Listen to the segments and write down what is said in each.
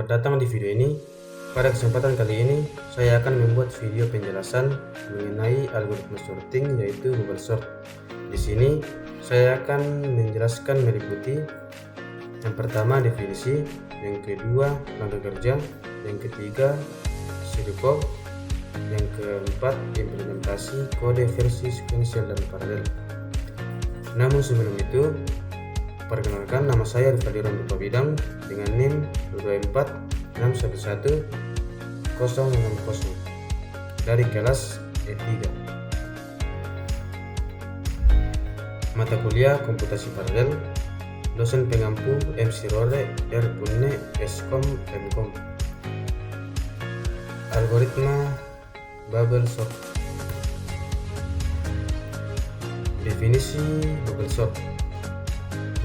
Selamat datang di video ini. Pada kesempatan kali ini, saya akan membuat video penjelasan mengenai algoritma sorting yaitu Google Sort. Di sini, saya akan menjelaskan meliputi yang pertama definisi, yang kedua langkah kerja, yang ketiga pseudocode, yang keempat implementasi kode versi sequential dan paralel. Namun sebelum itu, perkenalkan, nama saya Rifaliron Rupa Bidang dengan NIM 224611060 dari kelas E3. Mata kuliah Komputasi Paralel, dosen pengampu MC Rore R. Punne Eskom Mkom. Algoritma Bubble Sort. Definisi Bubble Sort.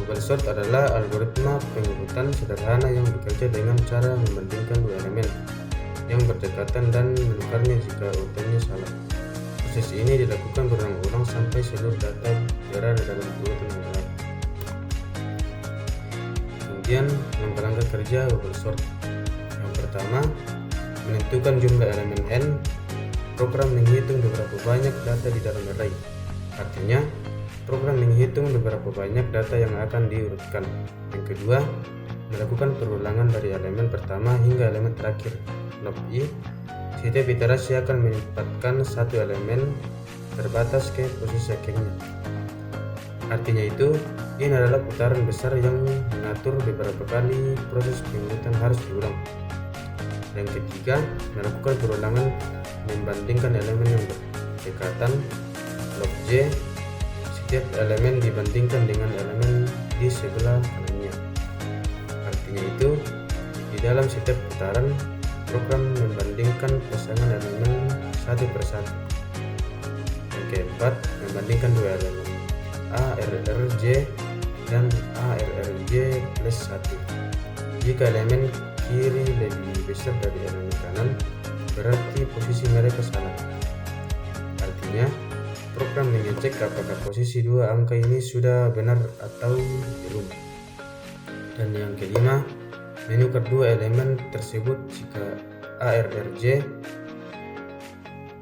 Google Sort adalah algoritma pengurutan sederhana yang bekerja dengan cara membandingkan dua elemen yang berdekatan dan menukarnya jika urutannya salah. Proses ini dilakukan berulang-ulang sampai seluruh data berada dalam urutan yang benar. Kemudian, langkah-langkah kerja Google Sort. Yang pertama, menentukan jumlah elemen n. Program menghitung beberapa banyak data di dalam array. Artinya, program menghitung beberapa banyak data yang akan diurutkan. Yang kedua, melakukan perulangan dari elemen pertama hingga elemen terakhir. Log I, setiap iterasi akan menempatkan satu elemen terbatas ke posisi akhirnya. Artinya itu, ini adalah putaran besar yang mengatur beberapa kali proses pengurutan harus diulang. Yang ketiga, melakukan perulangan membandingkan elemen yang berdekatan. Log J, setiap elemen dibandingkan dengan elemen di sebelah kanannya. Artinya itu, di dalam setiap putaran, program membandingkan pasangan elemen satu persatu. Yang keempat, membandingkan dua elemen ARRJ dan ARRJ plus 1. Jika elemen kiri lebih besar dari elemen kanan, berarti posisi mereka salah. Artinya, program mengecek apakah posisi dua angka ini sudah benar atau belum. Dan yang kelima, menukar dua elemen tersebut jika ARRJ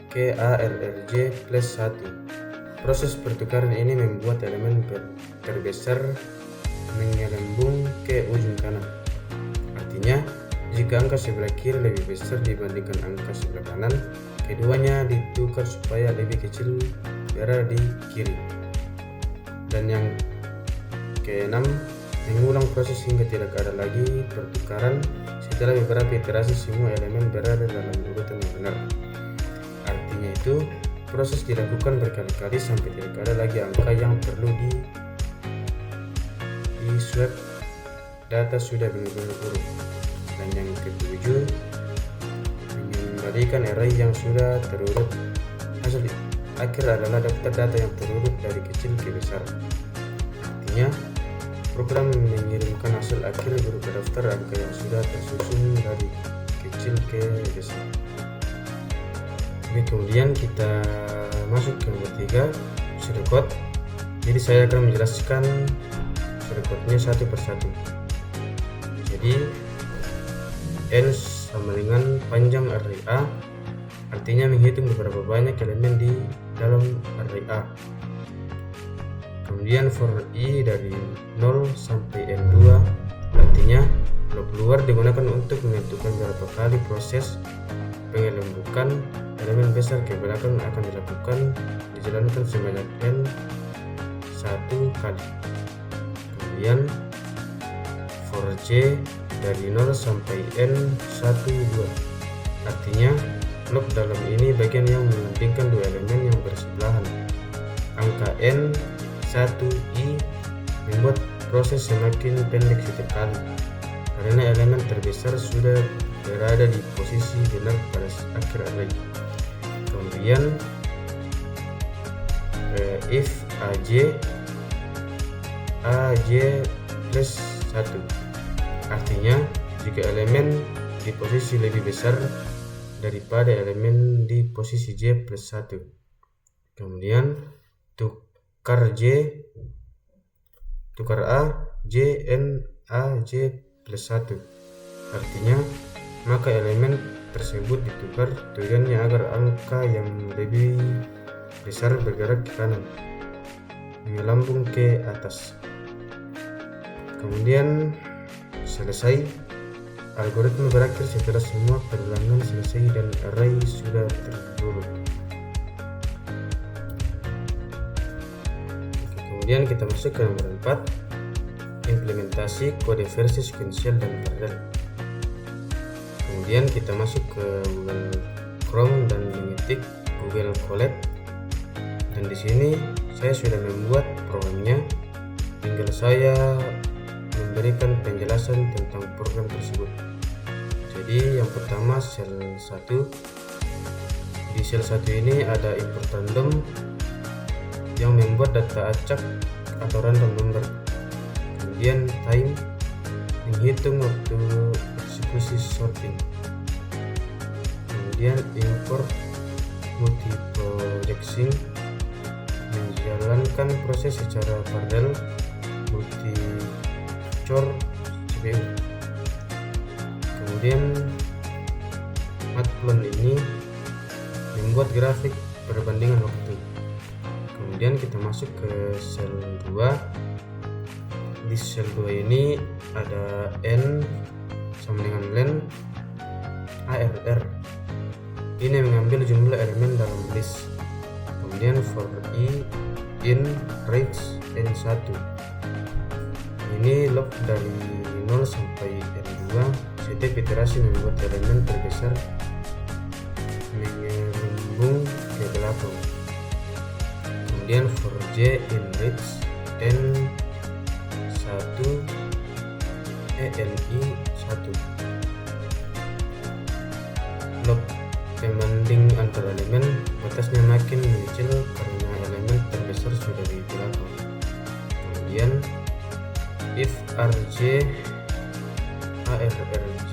ke ARRJ plus 1. Proses pertukaran ini membuat elemen terbesar menyelembung ke ujung kanan. Artinya, jika angka sebelah kiri lebih besar dibandingkan angka sebelah kanan, keduanya ditukar supaya lebih kecil berada di kiri. Dan yang keenam, mengulang proses hingga tidak ada lagi pertukaran setelah beberapa iterasi semua elemen berada dalam urutan yang benar. Artinya itu, proses dilakukan berkali-kali sampai tidak ada lagi angka yang perlu di swap. Data sudah benar-benar urut. Dan yang ketujuh, mengembalikan array yang sudah terurut. Hasil akhir adalah daftar data yang terurut dari kecil ke besar. Artinya, program mengirimkan hasil akhir berupa daftar angka yang sudah tersusun dari kecil ke besar. Oke, kemudian kita masuk ke nomor 3, pseudocode. Jadi saya akan menjelaskan pseudocode-nya satu persatu. Jadi n sama dengan panjang array A, artinya menghitung beberapa banyak elemen di dalam array A. Kemudian for I dari 0 sampai N2, artinya blok luar digunakan untuk menentukan berapa kali proses pengelembukan elemen besar ke belakang akan dilakukan, dijalankan sebanyak N1 kali. Kemudian for J dari 0 sampai N12, artinya blok dalam ini bagian yang membandingkan dua elemen yang bersebelahan. Angka N1I membuat proses semakin pendek setiap kali karena elemen terbesar sudah berada di posisi benar pada akhir array. Kemudian if AJ plus 1, artinya jika elemen di posisi lebih besar daripada elemen di posisi J plus 1. Kemudian tukar A J N A J plus 1, Artinya, maka elemen tersebut ditukar tujuannya agar angka yang lebih besar bergerak ke kanan, melambung ke atas. Kemudian selesai, algoritma berakhir setelah semua perulangan selesai dan array sudah terurut. Kemudian kita masuk ke nomor 4, implementasi kode versi sekuensial dan paralel. Kemudian kita masuk ke Google Chrome dan mengetik Google Colab, dan di sini saya sudah membuat programnya. Tinggal saya memberikan penjelasan tentang program tersebut. Jadi yang pertama sel 1. Di sel 1 ini ada input random yang membuat data acak atau random number. Kemudian time, menghitung waktu eksekusi sorting. Kemudian import multiprojecting, menjalankan proses secara paralel multi-core CPU. Kemudian matplotlib ini membuat grafik perbandingan waktu. Kemudian kita masuk ke sel 2. Di sel 2 ini ada n sama dengan len arr. Ini mengambil jumlah elemen dalam list. Kemudian for i in range n1. Ini log dari 0 sampai n2. Setiap iterasi membuat elemen terbesar menyambung ke belakang. Kemudian for j in range n1 eli1. Log pembanding antar elemen, batasnya makin mengecil karena elemen terbesar sudah di belakang. Kemudian if rj arrj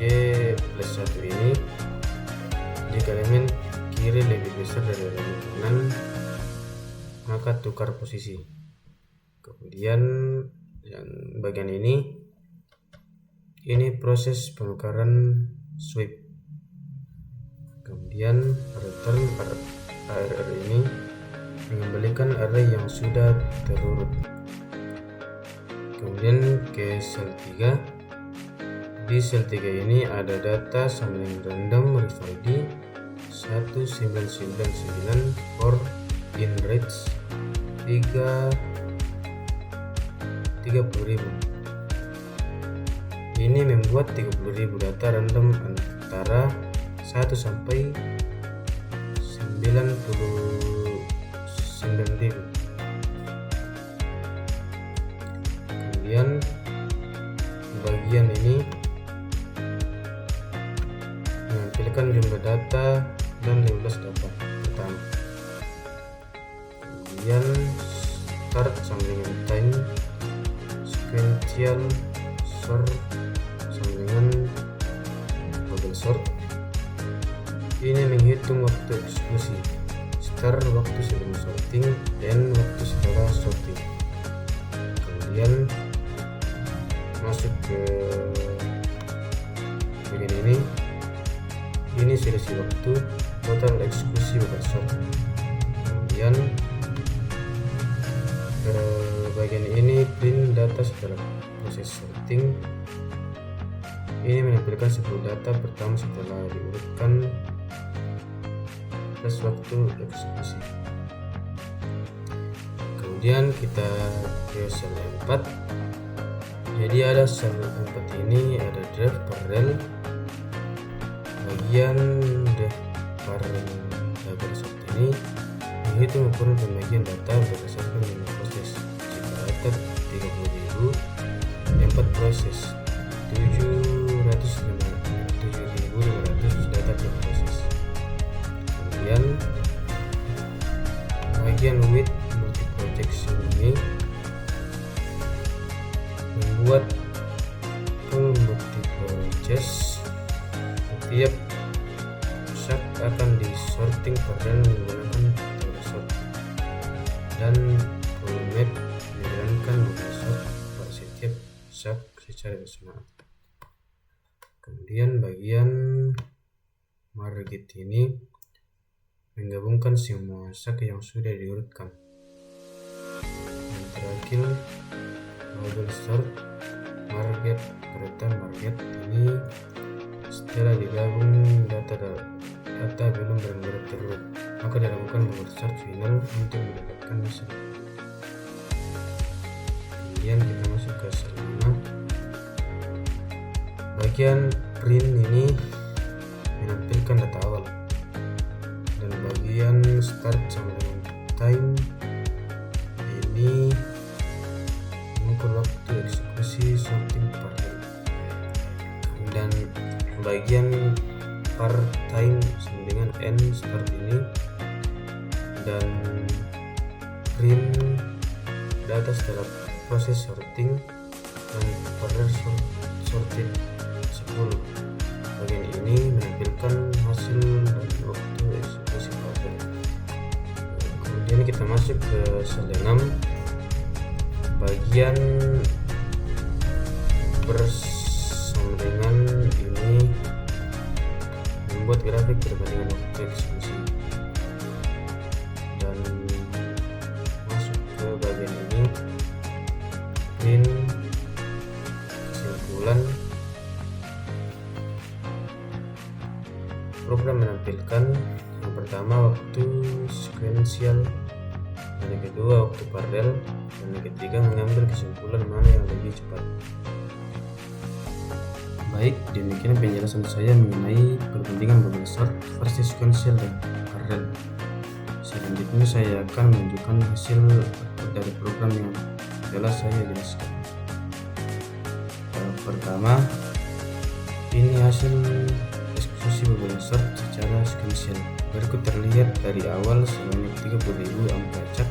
plus 1 ini, jika elemen kiri lebih besar dari elemen kanan, maka tukar posisi. Kemudian yang bagian ini proses penukaran sweep. Kemudian return arr ini mengembalikan array yang sudah terurut. Kemudian ke sel 3. Di sel 3 ini ada data sama dengan random ref id 1999 for in range 30.000. Ini membuat 30.000 data random antara 1 sampai 99.000. Kemudian bagian ini menampilkan jumlah data dan 15 data pertama. Kemudian start sama dengan time, sequential sort sama dengan bubble sort. Ini menghitung waktu eksekusi, start waktu sebelum sorting, end waktu setelah sorting. Kemudian masuk ke bagian ini selisih waktu, total eksekusi bubble sort. Kemudian ke bagian ini print data setelah proses sorting. Ini menampilkan 10 data pertama setelah diurutkan plus waktu eksekusi. Kemudian kita ke sel 4. Jadi ada sel 4 ini ada def parallel. Bagian def parallel berdasarkan ini menghitung ukuran pembagian data berdasarkan jumlah proses. Jika data 30.000, 4 proses, 7.500 data per proses. Kemudian bagian with multiprojection ini membuat full multiprocess. Setiap sub akan disorting paralel menggunakan metode sort, dan full map menjalankan metode sort pada setiap sub secara bersamaan. Kemudian bagian margin ini menggabungkan semua sak yang sudah diurutkan. Yang terakhir bubble sort market ini setelah digabung data belum benar-benar terurut, maka dilakukan bubble sort final untuk mendapatkan hasil. Kemudian kita masuk ke sel 5. Bagian print ini menampilkan data awal, dan bagian start sama dengan time ini mengukur waktu eksekusi sorting per hari. Dan bagian par time sama dengan n start ini, dan print data setelah proses sorting dan parallel sorted 10. Bagian ini menampilkan hasil dan waktu eksekusi parallel. Kemudian kita masuk ke sel 6. Bagian bersama dengan ini membuat grafik perbandingan waktu eksekusi, dan masuk ke bagian ini print kesimpulan. Program menampilkan yang pertama waktu sequential, dan yang kedua waktu paralel, dan yang ketiga mengambil kesimpulan mana yang lebih cepat. Baik, demikian penjelasan saya mengenai perbandingan bubble sort versus sequential dan parallel. Selanjutnya saya akan menunjukkan hasil dari program yang telah saya jelaskan. Pertama, ini hasil eksekusi bubble sort secara sequential. Berikut terlihat dari awal sebanyak 30.000 angka acak.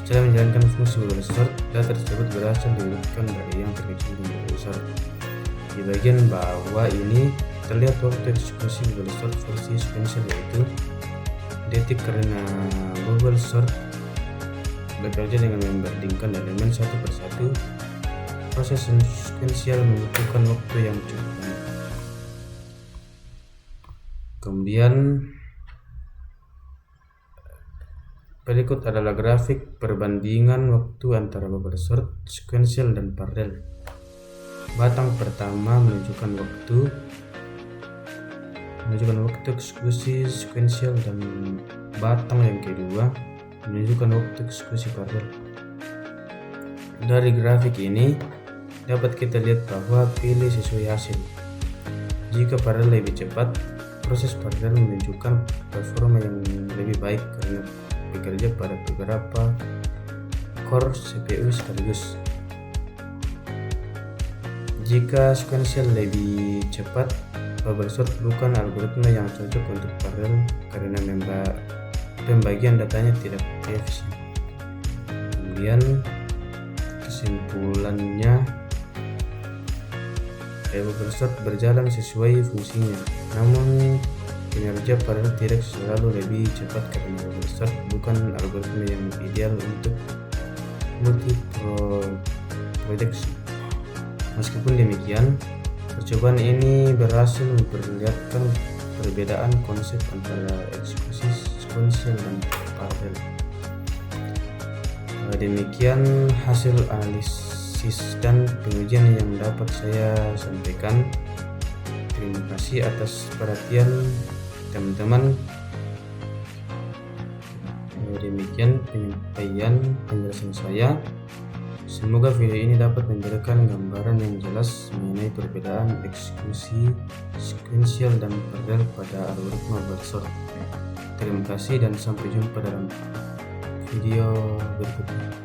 Setelah menjalankan fungsi bubble sort, data tersebut berhasil diurutkan dari yang terkecil menjadi besar. Di bagian bawah ini terlihat waktu eksekusi bubble sort versi sequential, yaitu detik, karena bubble sort bekerja dengan membandingkan elemen satu persatu. Proses sequential membutuhkan waktu yang cukup lama. Kemudian berikut adalah grafik perbandingan waktu antara bubble sort, sequential, dan parallel. Batang pertama menunjukkan waktu eksekusi sequential, dan batang yang kedua menunjukkan waktu eksekusi paralel. Dari grafik ini dapat kita lihat bahwa pilih sesuai hasil. Jika paralel lebih cepat, proses paralel menunjukkan performa yang lebih baik karena bekerja pada beberapa core CPU sekaligus. Jika sequential lebih cepat, bubble sort bukan algoritma yang cocok untuk paralel karena pembagian datanya tidak efisien. Kemudian kesimpulannya, bubble sort berjalan sesuai fungsinya, namun kinerja paralel tidak selalu lebih cepat karena bubble sort bukan algoritma yang ideal untuk multi-projection. Meskipun demikian, percobaan ini berhasil memperlihatkan perbedaan konsep antara eksekusi sequential dan paralel. Demikian hasil analisis dan pengujian yang dapat saya sampaikan. Terima kasih atas perhatian teman-teman. Demikian penyampaian penjelasan saya. Semoga video ini dapat memberikan gambaran yang jelas mengenai perbedaan eksekusi sequential dan paralel pada algoritma bubble sort. Terima kasih dan sampai jumpa dalam video berikutnya.